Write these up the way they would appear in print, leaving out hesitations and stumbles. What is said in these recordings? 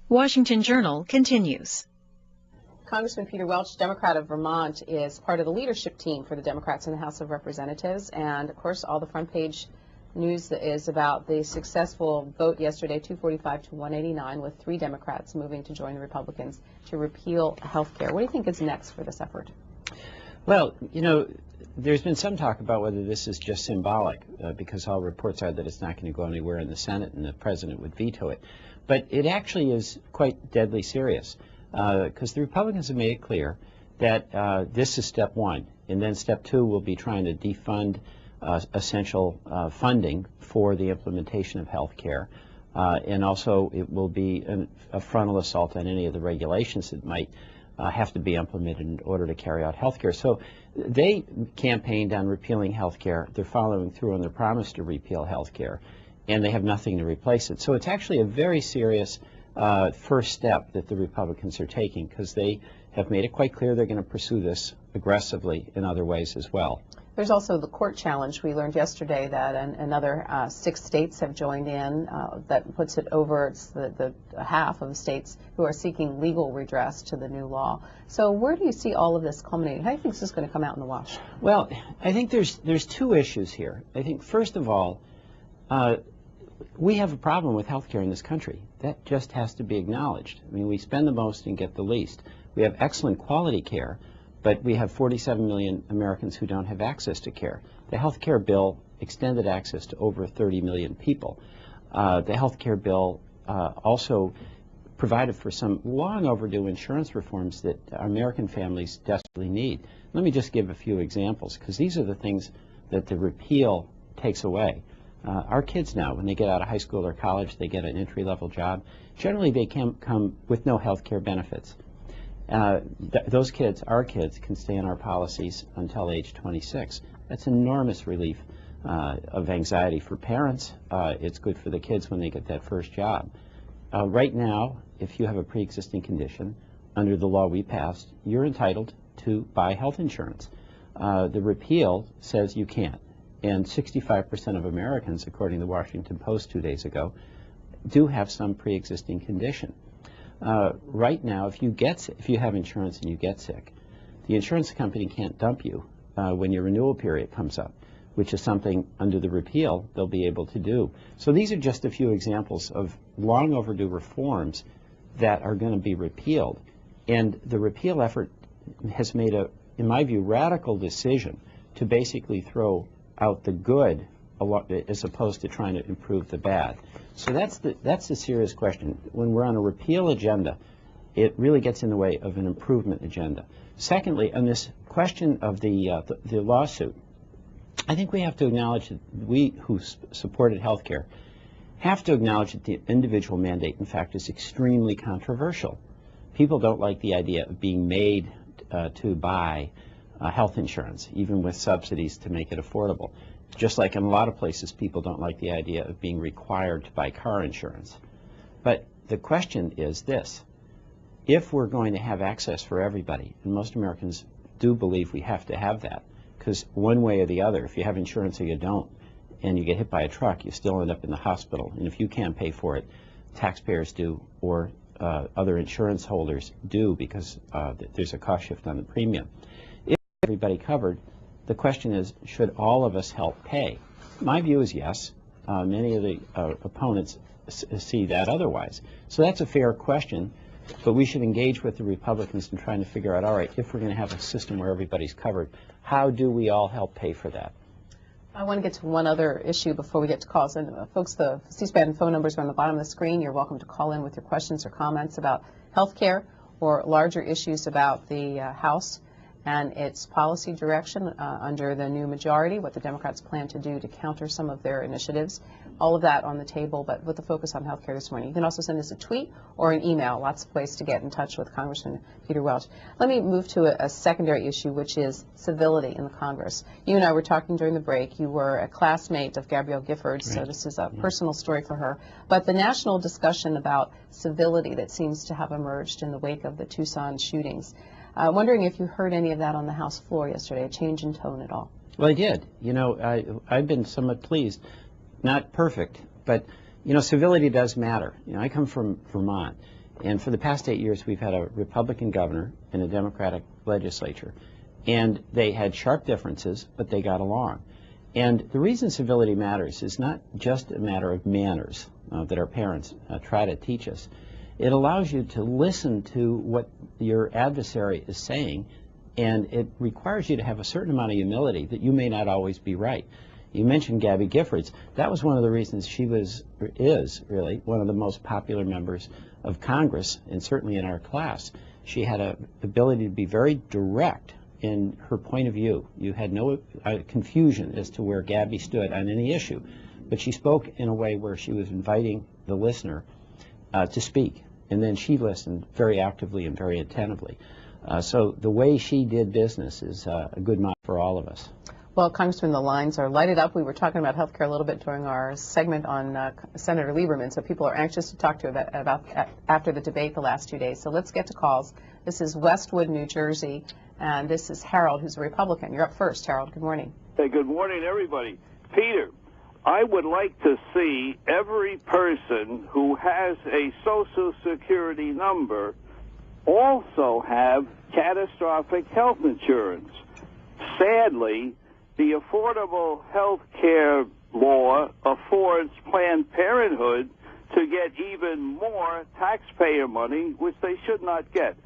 Washington Journal continues. Congressman Peter Welch, Democrat of Vermont, is part of the leadership team for the Democrats in the House of Representatives. And, of course, all the front page news is about the successful vote yesterday, 245 to 189, with 3 Democrats moving to join the Republicans to repeal health care. What do you think is next for this effort? Well, you know, there's been some talk about whether this is just symbolic, because all reports are that it's not going to go anywhere in the Senate and the president would veto it. But it actually is quite deadly serious, because the Republicans have made it clear that this is step one, and then step two will be trying to defund essential funding for the implementation of health care. And also it will be a frontal assault on any of the regulations that might have to be implemented in order to carry out health care. So they campaigned on repealing health care. They're following through on their promise to repeal health care, and they have nothing to replace it. So it's actually a very serious first step that the Republicans are taking, because they have made it quite clear they're going to pursue this aggressively in other ways as well. There's also the court challenge. We learned yesterday that another 6 states have joined in. That puts it over the half of the states who are seeking legal redress to the new law. So where do you see all of this culminating? How do you think this is going to come out in the wash? Well, I think there's 2 issues here. I think, first of all, we have a problem with health care in this country. That just has to be acknowledged. I mean, we spend the most and get the least. We have excellent quality care, but we have 47 million Americans who don't have access to care. The health care bill extended access to over 30 million people. The health care bill also provided for some long overdue insurance reforms that American families desperately need. Let me just give a few examples, because these are the things that the repeal takes away. Our kids now, when they get out of high school or college, they get an entry-level job. Generally, they come with no health care benefits. Those kids, our kids, can stay in our policies until age 26. That's enormous relief of anxiety for parents. It's good for the kids when they get that first job. Right now, if you have a pre-existing condition, under the law we passed, you're entitled to buy health insurance. The repeal says you can't. And 65% of Americans, according to the Washington Post 2 days ago, do have some pre-existing condition. Right now, if you have insurance and you get sick, the insurance company can't dump you when your renewal period comes up, which is something under the repeal they'll be able to do. So these are just a few examples of long overdue reforms that are going to be repealed. And the repeal effort has made a, in my view, radical decision to basically throw out the good as opposed to trying to improve the bad. So that's the serious question. When we're on a repeal agenda, it really gets in the way of an improvement agenda. Secondly, on this question of the lawsuit, I think we have to acknowledge that we who supported health care have to acknowledge that the individual mandate, in fact, is extremely controversial. People don't like the idea of being made to buy health insurance, even with subsidies to make it affordable. Just like in a lot of places, people don't like the idea of being required to buy car insurance. But the question is this: if we're going to have access for everybody, and most Americans do believe we have to have that, because one way or the other, if you have insurance or you don't, and you get hit by a truck, you still end up in the hospital. And if you can't pay for it, taxpayers do, or other insurance holders do, because there's a cost shift on the premium. If everybody covered, the question is, should all of us help pay? My view is yes. Many of the opponents see that otherwise. So that's a fair question, but we should engage with the Republicans in trying to figure out, all right, if we're going to have a system where everybody's covered, how do we all help pay for that? I want to get to one other issue before we get to calls. And folks, the C-SPAN phone numbers are on the bottom of the screen. You're welcome to call in with your questions or comments about health care or larger issues about the House and its policy direction under the new majority, what the Democrats plan to do to counter some of their initiatives. All of that on the table, but with the focus on health care this morning. You can also send us a tweet or an email. Lots of ways to get in touch with Congressman Peter Welch. Let me move to a secondary issue, which is civility in the Congress. You and I were talking during the break. You were a classmate of Gabrielle Giffords, so this is a personal story for her. But the national discussion about civility that seems to have emerged in the wake of the Tucson shootings. Wondering if you heard any of that on the House floor yesterday, a change in tone at all? Well, I did. You know, I've been somewhat pleased. Not perfect, but, you know, civility does matter. You know, I come from Vermont, And for the past 8 years, we've had a Republican governor and a Democratic legislature. And they had sharp differences, but they got along. And the reason civility matters is not just a matter of manners that our parents try to teach us. It allows you to listen to what your adversary is saying, and it requires you to have a certain amount of humility that you may not always be right. You mentioned Gabby Giffords. That was one of the reasons she is really one of the most popular members of Congress, and certainly in our class. She had an ability to be very direct in her point of view. You had no confusion as to where Gabby stood on any issue, but she spoke in a way where she was inviting the listener to speak, and then she listened very actively and very attentively. So the way she did business is a good model for all of us. Well, Congressman, the lines are lighted up. We were talking about health care a little bit during our segment on Senator Lieberman, so people are anxious to talk to about after the debate the last 2 days. So let's get to calls. This is Westwood, New Jersey, and this is Harold, who's a Republican. You're up first, Harold. Good morning. Hey, good morning, everybody. Peter, I would like to see every person who has a Social Security number also have catastrophic health insurance. Sadly, the Affordable Health Care law affords Planned Parenthood to get even more taxpayer money, which they should not get.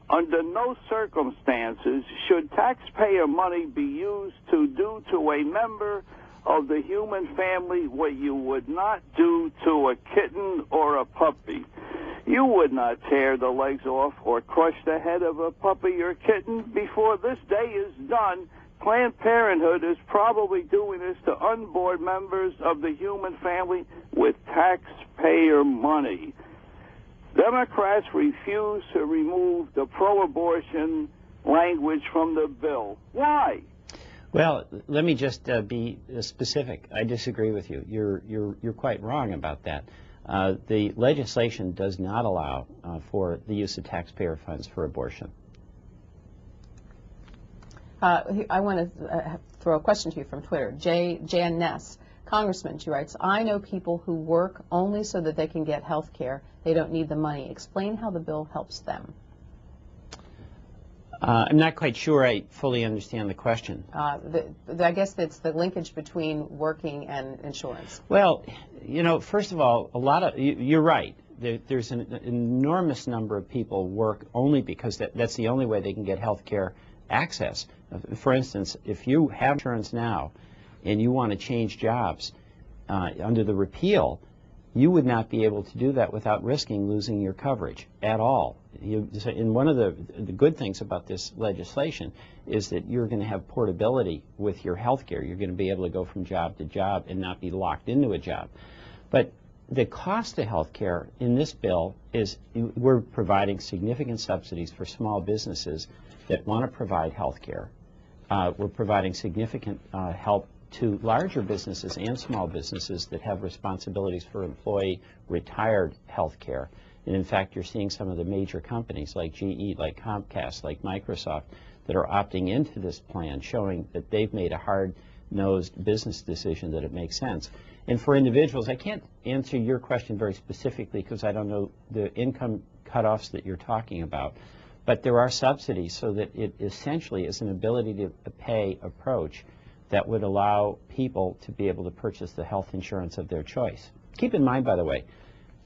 Under no circumstances should taxpayer money be used to do to a member of the human family what you would not do to a kitten or a puppy. You would not tear the legs off or crush the head of a puppy or kitten. Before this day is done, Planned Parenthood is probably doing this to unborn members of the human family with taxpayer money. Democrats refuse to remove the pro-abortion language from the bill. Why? Well, let me just be specific. I disagree with you. You're quite wrong about that. The legislation does not allow for the use of taxpayer funds for abortion. I want to throw a question to you from Twitter. Jan Ness, Congressman, she writes, I know people who work only so that they can get health care. They don't need the money. Explain how the bill helps them. I'm not quite sure I fully understand the question. I guess it's the linkage between working and insurance. Well, you know, first of all, you're right. There's an enormous number of people work only because that's the only way they can get health care access. For instance, if you have insurance now and you want to change jobs under the repeal, you would not be able to do that without risking losing your coverage at all. And one of the good things about this legislation is that you're going to have portability with your health care. You're going to be able to go from job to job and not be locked into a job. But the cost of health care in this bill is we're providing significant subsidies for small businesses that want to provide health care. We're providing significant help to larger businesses and small businesses that have responsibilities for employee retired health care. And in fact, you're seeing some of the major companies like GE, like Comcast, like Microsoft that are opting into this plan, showing that they've made a hard-nosed business decision that it makes sense. And for individuals, I can't answer your question very specifically because I don't know the income cutoffs that you're talking about. But there are subsidies so that it essentially is an ability to pay approach that would allow people to be able to purchase the health insurance of their choice. Keep in mind, by the way,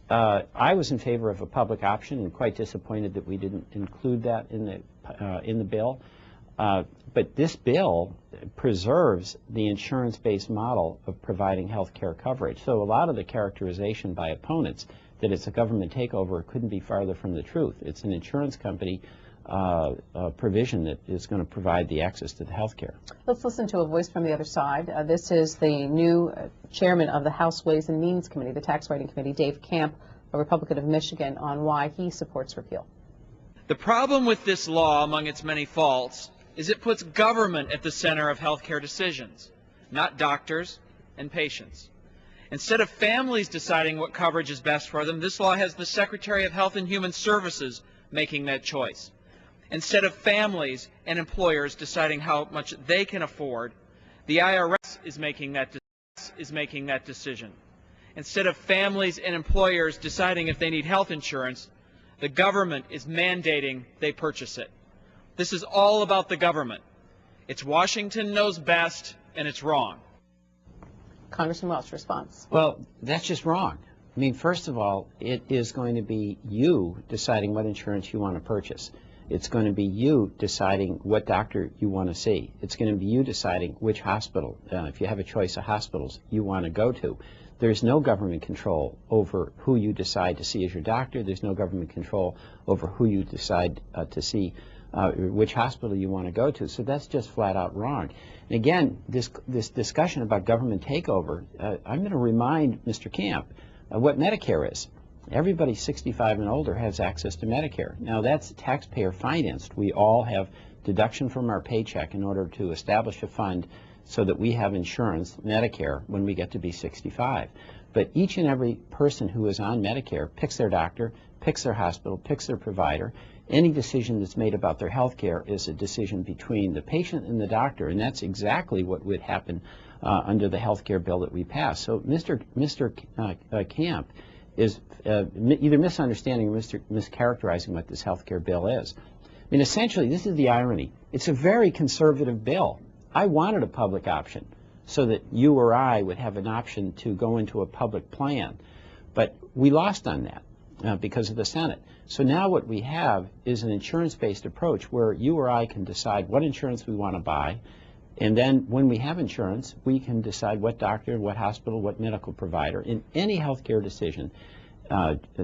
I was in favor of a public option and quite disappointed that we didn't include that in the bill. But this bill preserves the insurance-based model of providing health care coverage. So a lot of the characterization by opponents that it's a government takeover couldn't be farther from the truth. It's an insurance company provision that is going to provide the access to the health care. Let's listen to a voice from the other side. This is the new chairman of the House Ways and Means Committee, the Tax Writing Committee, Dave Camp, a Republican of Michigan, on why he supports repeal. The problem with this law, among its many faults, is it puts government at the center of health care decisions, not doctors and patients. Instead of families deciding what coverage is best for them, this law has the Secretary of Health and Human Services making that choice. Instead of families and employers deciding how much they can afford, the IRS is making that decision. Instead of families and employers deciding if they need health insurance, The government is mandating they purchase it. This is all about the government. It's Washington knows best, and it's wrong. Congressman Welch, response. Well, that's just wrong. I mean, first of all, it is going to be you deciding what insurance you want to purchase. It's going to be you deciding what doctor you want to see. It's going to be you deciding which hospital, if you have a choice of hospitals, you want to go to. There's no government control over who you decide to see as your doctor. There's no government control over who you decide to see, which hospital you want to go to. So that's just flat out wrong. And again, this discussion about government takeover, I'm going to remind Mr. Camp what Medicare is. Everybody 65 and older has access to Medicare. Now, that's taxpayer financed. We all have deduction from our paycheck in order to establish a fund so that we have insurance, Medicare, when we get to be 65. But each and every person who is on Medicare picks their doctor, picks their hospital, picks their provider. Any decision that's made about their health care is a decision between the patient and the doctor, and that's exactly what would happen under the health care bill that we passed. So Mr. Camp is either misunderstanding or mischaracterizing what this health care bill is. I mean, essentially, this is the irony. It's a very conservative bill. I wanted a public option so that you or I would have an option to go into a public plan, but we lost on that because of the Senate. So now what we have is an insurance-based approach where you or I can decide what insurance we want to buy, and then when we have insurance, we can decide what doctor, what hospital, what medical provider. In any health care decision,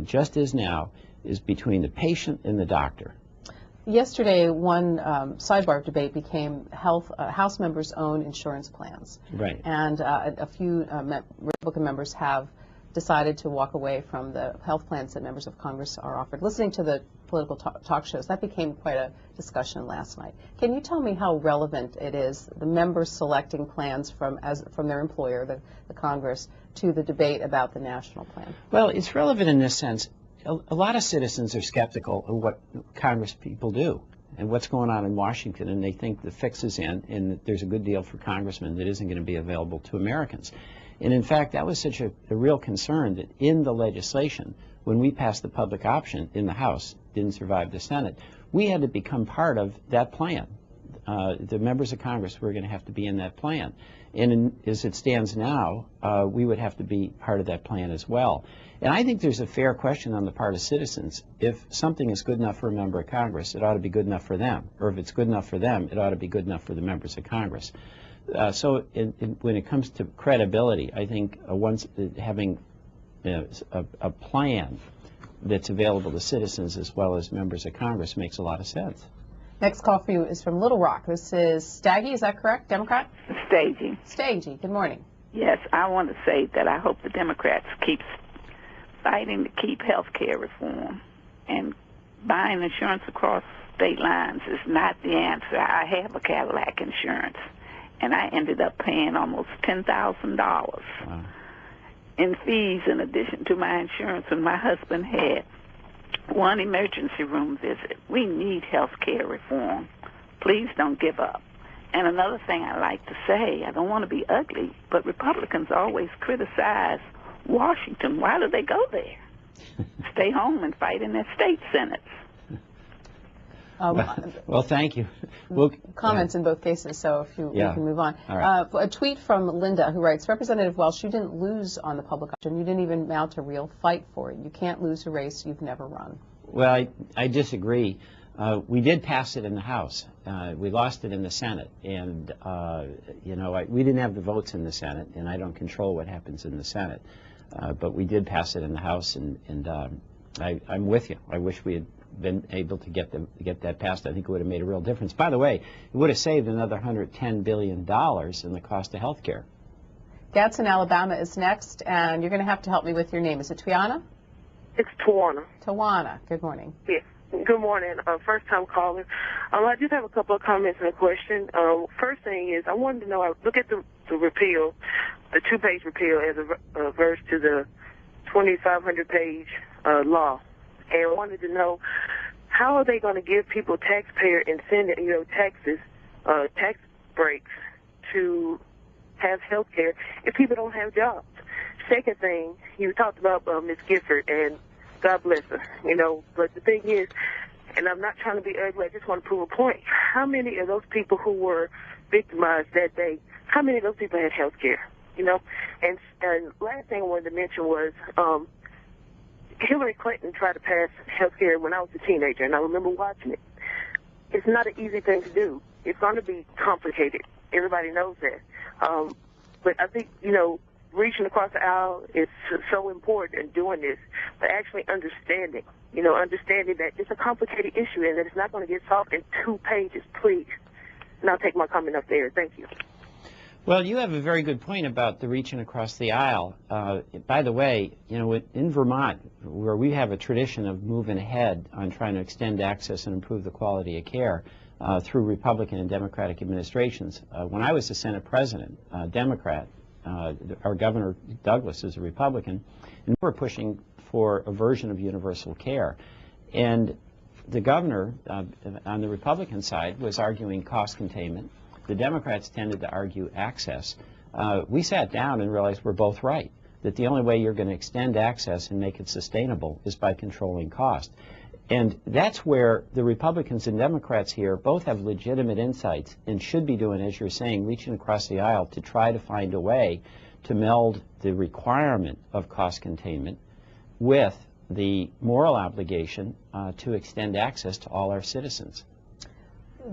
just as now, is between the patient and the doctor. Yesterday, one sidebar debate became House members' own insurance plans. Right. And a few Republican members have decided to walk away from the health plans that members of Congress are offered. Listening to the political talk shows, that became quite a discussion last night. Can you tell me how relevant it is, the members selecting plans from their employer, the Congress, to the debate about the national plan? Well, it's relevant in this sense. A lot of citizens are skeptical of what Congress people do and what's going on in Washington, and they think the fix is in and that there's a good deal for congressmen that isn't going to be available to Americans. And in fact, that was such a real concern that in the legislation, when we passed the public option in the House, didn't survive the Senate, we had to become part of that plan. The members of Congress were going to have to be in that plan. And as it stands now, we would have to be part of that plan as well. And I think there's a fair question on the part of citizens. If something is good enough for a member of Congress, it ought to be good enough for them. Or if it's good enough for them, it ought to be good enough for the members of Congress. So when it comes to credibility, I think having a plan that's available to citizens as well as members of Congress makes a lot of sense. Next call for you is from Little Rock. This is Staggy, is that correct? Democrat? Stagey. Stagey, good morning. Yes, I want to say that I hope the Democrats keep fighting to keep health care reform. And buying insurance across state lines is not the answer. I have a Cadillac insurance, and I ended up paying almost $10,000 in fees in addition to my insurance when my husband had one emergency room visit. We need health care reform. Please don't give up. And another thing I like to say, I don't want to be ugly, but Republicans always criticize Washington. Why do they go there? Stay home and fight in their state senates. Well, thank you. Comments in both cases, so if you can move on. All right. A tweet from Linda who writes, Representative Welch, you didn't lose on the public option. You didn't even mount a real fight for it. You can't lose a race you've never run. Well, I disagree. We did pass it in the House. We lost it in the Senate. And, we didn't have the votes in the Senate, and I don't control what happens in the Senate. But we did pass it in the House, and I'm with you. I wish we had been able to get that passed. I think it would have made a real difference. By the way, it would have saved another $110 billion in the cost of health care. Gadsden, Alabama is next, and you're going to have to help me with your name. Is it Twiana? It's Tawana. Tawana, good morning. Yes. Good morning. First time caller. I just have a couple of comments and a question. First thing is I wanted to know, I look at the repeal, the two-page repeal as a verse to the 2,500-page law, and I wanted to know how are they going to give people taxpayer incentive, taxes, tax breaks to have health care if people don't have jobs? Second thing, you talked about Ms. Gifford and God bless her, you know. But the thing is, and I'm not trying to be ugly, I just want to prove a point. How many of those people who were victimized that day, how many of those people had health care, you know? And last thing I wanted to mention was Hillary Clinton tried to pass health care when I was a teenager, and I remember watching it. It's not an easy thing to do. It's going to be complicated. Everybody knows that. But I think, you know, reaching across the aisle is so important in doing this, but actually understanding that it's a complicated issue and that it's not going to get solved in 2 pages, please. And I'll take my comment up there. Thank you. Well, you have a very good point about the reaching across the aisle. By the way, you know, in Vermont, where we have a tradition of moving ahead on trying to extend access and improve the quality of care through Republican and Democratic administrations, when I was the Senate President, Democrat, our Governor Douglas is a Republican, and we were pushing for a version of universal care. And the governor on the Republican side was arguing cost containment. The Democrats tended to argue access. We sat down and realized we're both right, that the only way you're going to extend access and make it sustainable is by controlling cost. And that's where the Republicans and Democrats here both have legitimate insights and should be doing, as you're saying, reaching across the aisle to try to find a way to meld the requirement of cost containment with the moral obligation to extend access to all our citizens.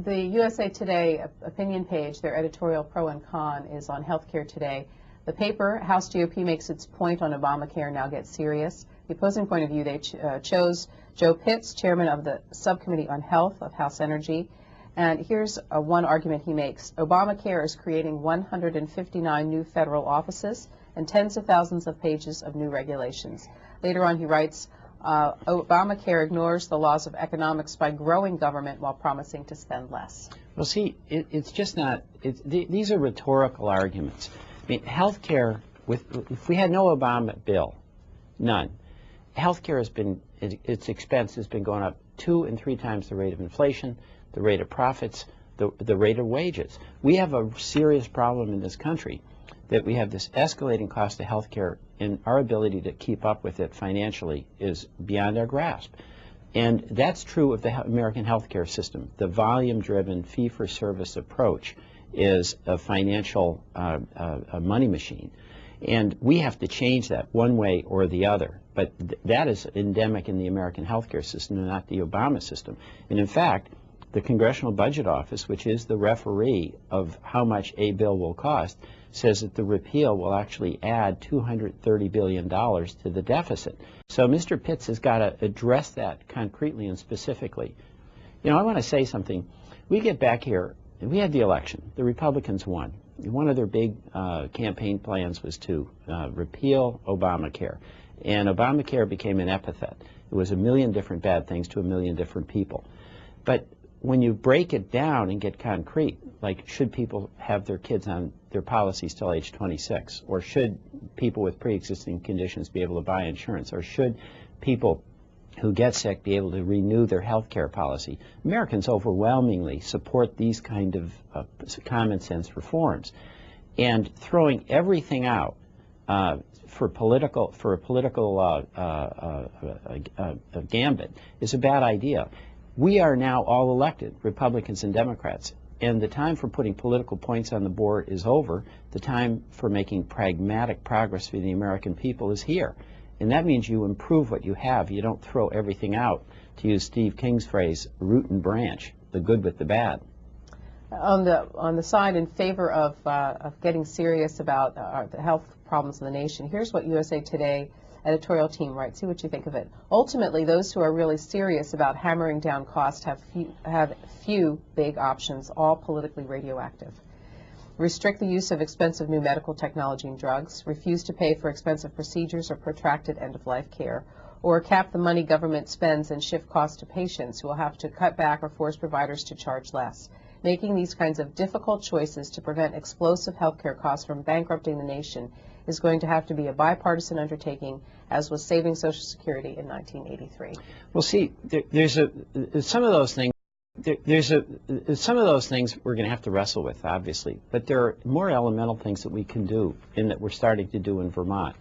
The USA Today opinion page, their editorial pro and con, is on healthcare today. The paper, House GOP makes its point on Obamacare now gets serious. The opposing point of view, they chose Joe Pitts, chairman of the Subcommittee on Health of House Energy. And here's one argument he makes. Obamacare is creating 159 new federal offices and tens of thousands of pages of new regulations. Later on, he writes, Obamacare ignores the laws of economics by growing government while promising to spend less. Well, see, it's just not, these are rhetorical arguments. I mean, health care, if we had no Obama bill, none, health care has been, its expense has been going up 2 and 3 times the rate of inflation, the rate of profits, the rate of wages. We have a serious problem in this country that we have this escalating cost of health care, and our ability to keep up with it financially is beyond our grasp. And that's true of the American healthcare system. The volume-driven, fee-for-service approach is a financial a money machine. And we have to change that one way or the other. But that is endemic in the American healthcare system and not the Obama system. And in fact, the Congressional Budget Office, which is the referee of how much a bill will cost, says that the repeal will actually add $230 billion to the deficit. So Mr. Pitts has got to address that concretely and specifically. You know, I want to say something. We get back here, and we had the election. The Republicans won. One of their big campaign plans was to repeal Obamacare. And Obamacare became an epithet. It was a million different bad things to a million different people. But when you break it down and get concrete, like should people have their kids on their policies till age 26, or should people with pre-existing conditions be able to buy insurance, or should people who get sick be able to renew their health care policy, Americans overwhelmingly support these kind of common sense reforms. And throwing everything out for a political gambit is a bad idea. We are now all elected, Republicans and Democrats, and the time for putting political points on the board is over. The time for making pragmatic progress for the American people is here. And that means you improve what you have. You don't throw everything out, to use Steve King's phrase, root and branch, the good with the bad. On the side in favor of getting serious about the health problems of the nation, here's what USA Today editorial team writes. See what you think of it. Ultimately, those who are really serious about hammering down costs have few big options, all politically radioactive. Restrict the use of expensive new medical technology and drugs, refuse to pay for expensive procedures or protracted end-of-life care, or cap the money government spends and shift costs to patients who will have to cut back or force providers to charge less. Making these kinds of difficult choices to prevent explosive healthcare costs from bankrupting the nation is going to have to be a bipartisan undertaking, as was saving Social Security in 1983. Well, see, some of those things we're going to have to wrestle with, obviously, but there are more elemental things that we can do and that we're starting to do in Vermont.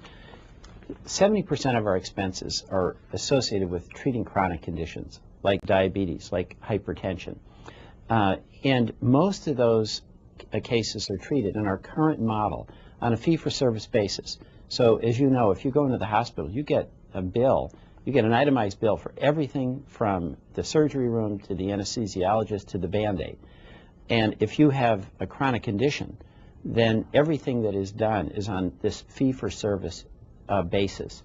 70% of our expenses are associated with treating chronic conditions like diabetes, like hypertension. And most of those cases are treated in our current model on a fee-for-service basis. So as you know, if you go into the hospital, you get a bill, you get an itemized bill for everything from the surgery room to the anesthesiologist to the Band-Aid. And if you have a chronic condition, then everything that is done is on this fee-for-service basis.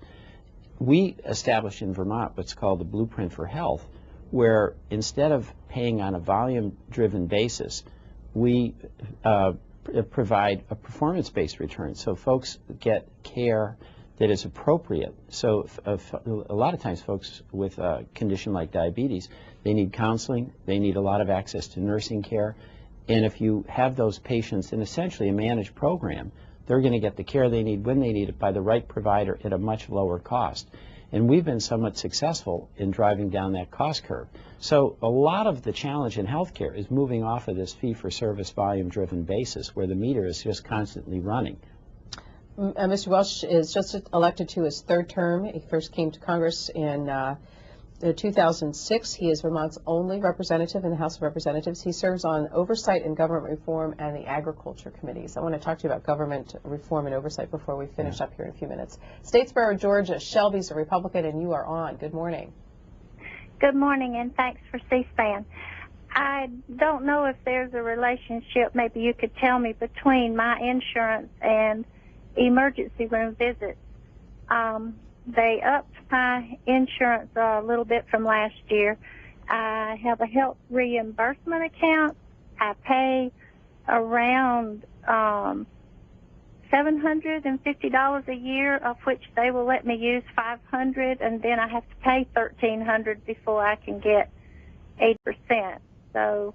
We established in Vermont what's called the Blueprint for Health, where instead of paying on a volume-driven basis, we provide a performance-based return. So folks get care that is appropriate. So a lot of times folks with a condition like diabetes, they need counseling, they need a lot of access to nursing care, and if you have those patients in essentially a managed program, they're going to get the care they need when they need it by the right provider at a much lower cost. And we've been somewhat successful in driving down that cost curve. So a lot of the challenge in healthcare is moving off of this fee-for-service volume-driven basis where the meter is just constantly running. Mr. Welch is just elected to his third term. He first came to Congress in 2006. He is Vermont's only representative in the House of Representatives. He serves on Oversight and Government Reform and the Agriculture Committees. I want to talk to you about government reform and oversight before we finish up here in a few minutes. Statesboro, Georgia, Shelby's a Republican, and you are on. Good morning. Good morning, and thanks for C-SPAN. I don't know if there's a relationship, maybe you could tell me, between my insurance and emergency room visits. They upped my insurance a little bit from last year. I have a health reimbursement account. I pay around $750 a year, of which they will let me use $500, and then I have to pay $1,300 before I can get 8%. So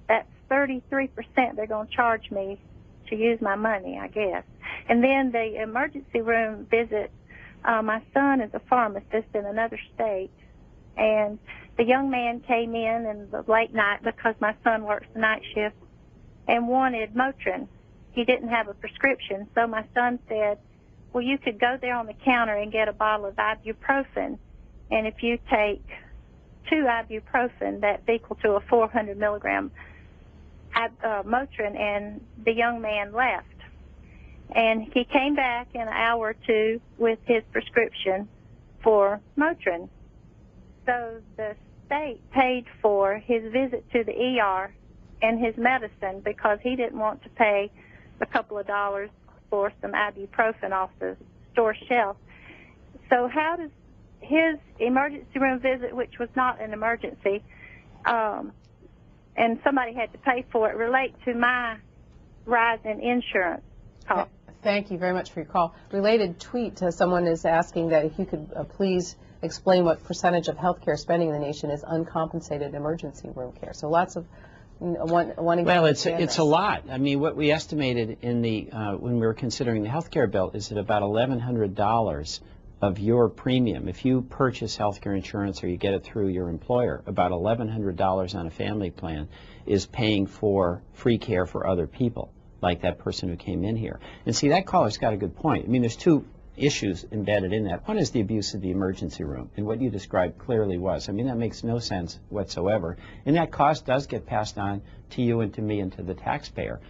that's 33% they're going to charge me to use my money, I guess. And then the emergency room visit, my son is a pharmacist in another state, and the young man came in the late night because my son works the night shift and wanted Motrin. He didn't have a prescription, so my son said, well, you could go there on the counter and get a bottle of ibuprofen, and if you take 2 ibuprofen, that's equal to a 400 milligram Motrin, and the young man left. And he came back in an hour or two with his prescription for Motrin. So the state paid for his visit to the ER and his medicine because he didn't want to pay a couple of dollars for some ibuprofen off the store shelf. So how does his emergency room visit, which was not an emergency, and somebody had to pay for it, relate to my rise in insurance costs? Thank you very much for your call. Related tweet, someone is asking that if you could please explain what percentage of healthcare spending in the nation is uncompensated emergency room care. So lots of wanting. Well, it's a lot. I mean, what we estimated in the when we were considering the healthcare bill is that about $1,100 of your premium, if you purchase healthcare insurance or you get it through your employer, about $1,100 on a family plan is paying for free care for other people, like that person who came in here. And see, that caller's got a good point. I mean, there's two issues embedded in that. One is the abuse of the emergency room, and what you described clearly was. I mean, that makes no sense whatsoever. And that cost does get passed on to you and to me and to the taxpayer.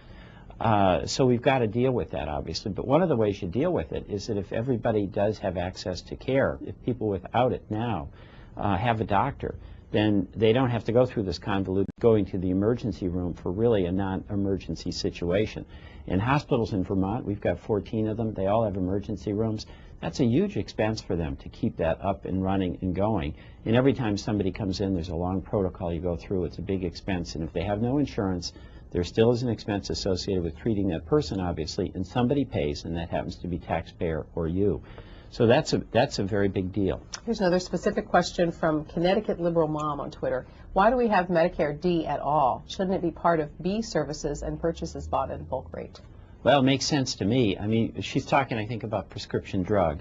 So we've got to deal with that, obviously. But one of the ways you deal with it is that if everybody does have access to care, if people without it now have a doctor, then they don't have to go through this convoluted going to the emergency room for really a non-emergency situation. In hospitals in Vermont, we've got 14 of them. They all have emergency rooms. That's a huge expense for them to keep that up and running and going. And every time somebody comes in, there's a long protocol you go through. It's a big expense. And if they have no insurance, there still is an expense associated with treating that person, obviously, and somebody pays, and that happens to be taxpayer or you. So that's a very big deal. Here's another specific question from Connecticut Liberal Mom on Twitter. Why do we have Medicare D at all? Shouldn't it be part of B services and purchases bought at a bulk rate? Well, it makes sense to me. I mean, she's talking, I think, about prescription drug.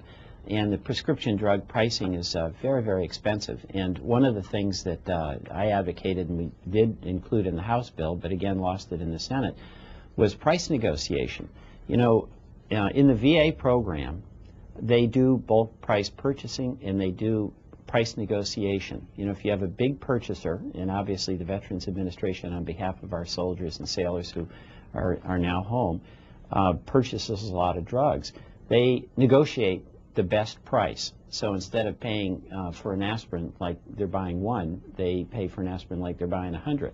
And the prescription drug pricing is very, very expensive. And one of the things that I advocated, and we did include in the House bill, but again lost it in the Senate, was price negotiation. You know, in the VA program, they do bulk price purchasing and they do price negotiation. You know, if you have a big purchaser, and obviously the Veterans Administration on behalf of our soldiers and sailors who are now home, purchases a lot of drugs, they negotiate the best price. So instead of paying for an aspirin like they're buying one, they pay for an aspirin like they're buying 100.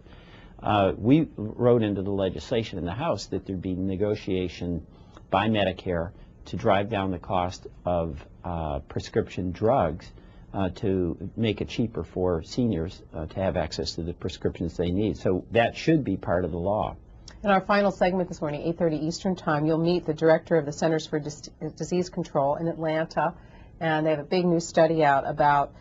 We wrote into the legislation in the House that there'd be negotiation by Medicare to drive down the cost of prescription drugs to make it cheaper for seniors to have access to the prescriptions they need. So that should be part of the law. In our final segment this morning, 8:30 Eastern Time, you'll meet the director of the Centers for Disease Control in Atlanta, and they have a big new study out about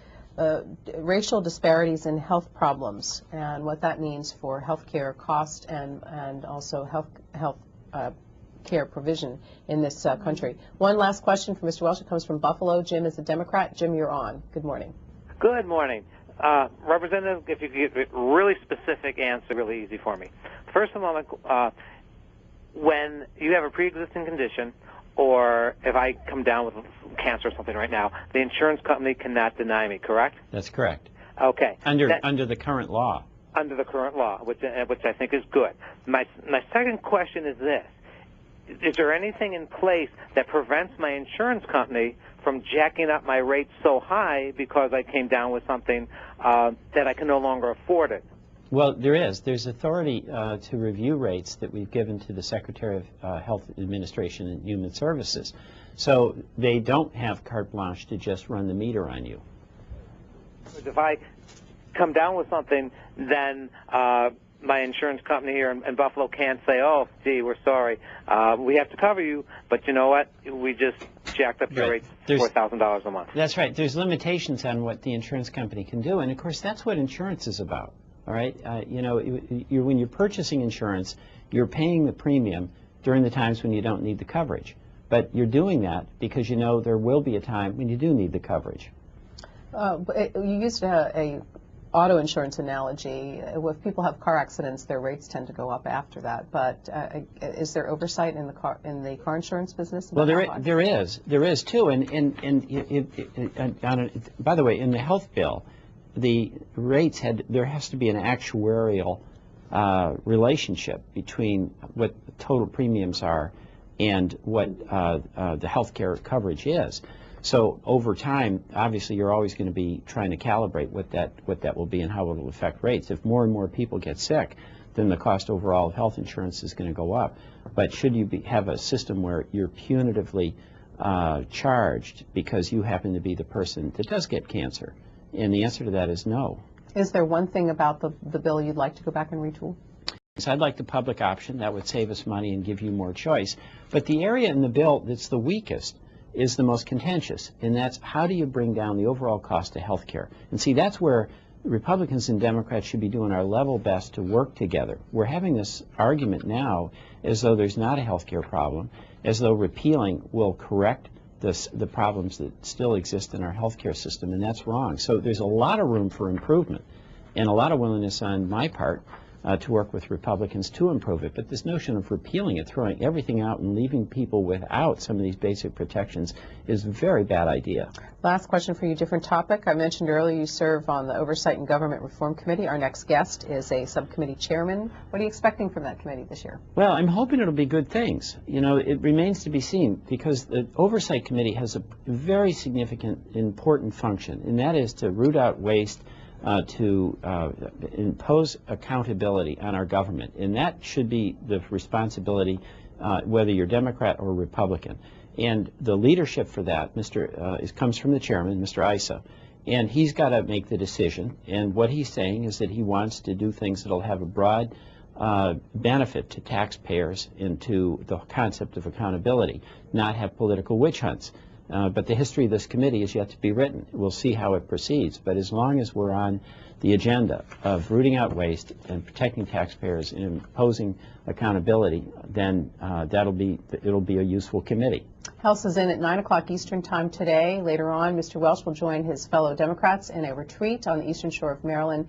racial disparities in health problems and what that means for health care cost and also health care provision in this country. One last question for Mr. Welch. It comes from Buffalo. Jim is a Democrat. Jim, you're on. Good morning. Good morning. Representative, if you could get a really specific answer, really easy for me. First of all, when you have a pre-existing condition, or if I come down with cancer or something right now, the insurance company cannot deny me, correct? That's correct. Okay. Under the current law. Under the current law, which I think is good. My second question is this. Is there anything in place that prevents my insurance company from jacking up my rates so high because I came down with something that I can no longer afford it? Well, there is. There's authority to review rates that we've given to the Secretary of Health Administration and Human Services. So they don't have carte blanche to just run the meter on you. If I come down with something, then my insurance company here in Buffalo can't say, oh, gee, we're sorry. We have to cover you, but you know what? We just jacked up your rates $4,000 a month. That's right. There's limitations on what the insurance company can do, and of course that's what insurance is about. All right, you know, when you're purchasing insurance, you're paying the premium during the times when you don't need the coverage. But you're doing that because you know there will be a time when you do need the coverage. You used a auto insurance analogy. If people have car accidents, their rates tend to go up after that. But is there oversight in the car insurance business? Well, there is too. And by the way, in the health bill, the rates there has to be an actuarial relationship between what the total premiums are and what the health care coverage is. So over time, obviously, you're always going to be trying to calibrate what that will be and how it will affect rates. If more and more people get sick, then the cost overall of health insurance is going to go up. But should you have a system where you're punitively charged because you happen to be the person that does get cancer? And the answer to that is no. Is there one thing about the bill you'd like to go back and retool? So I'd like the public option. That would save us money and give you more choice. But the area in the bill that's the weakest is the most contentious, and that's how do you bring down the overall cost of health care? And see, that's where Republicans and Democrats should be doing our level best to work together. We're having this argument now as though there's not a health care problem, as though repealing will correct the problems that still exist in our healthcare system, and that's wrong. So there's a lot of room for improvement and a lot of willingness on my part to work with Republicans to improve it. But this notion of repealing it, throwing everything out and leaving people without some of these basic protections is a very bad idea. Last question for you, different topic. I mentioned earlier you serve on the Oversight and Government Reform Committee. Our next guest is a subcommittee chairman. What are you expecting from that committee this year? Well, I'm hoping it'll be good things. You know, it remains to be seen because the Oversight Committee has a very significant, important function, and that is to root out waste, to impose accountability on our government. And that should be the responsibility whether you're Democrat or Republican. And the leadership for that comes from the chairman, Mr. Issa. And he's got to make the decision. And what he's saying is that he wants to do things that will have a broad benefit to taxpayers and to the concept of accountability, not have political witch hunts. But the history of this committee is yet to be written. We'll see how it proceeds. But as long as we're on the agenda of rooting out waste and protecting taxpayers and imposing accountability, then it'll be a useful committee. House is in at 9 o'clock Eastern Time today. Later on, Mr. Welch will join his fellow Democrats in a retreat on the eastern shore of Maryland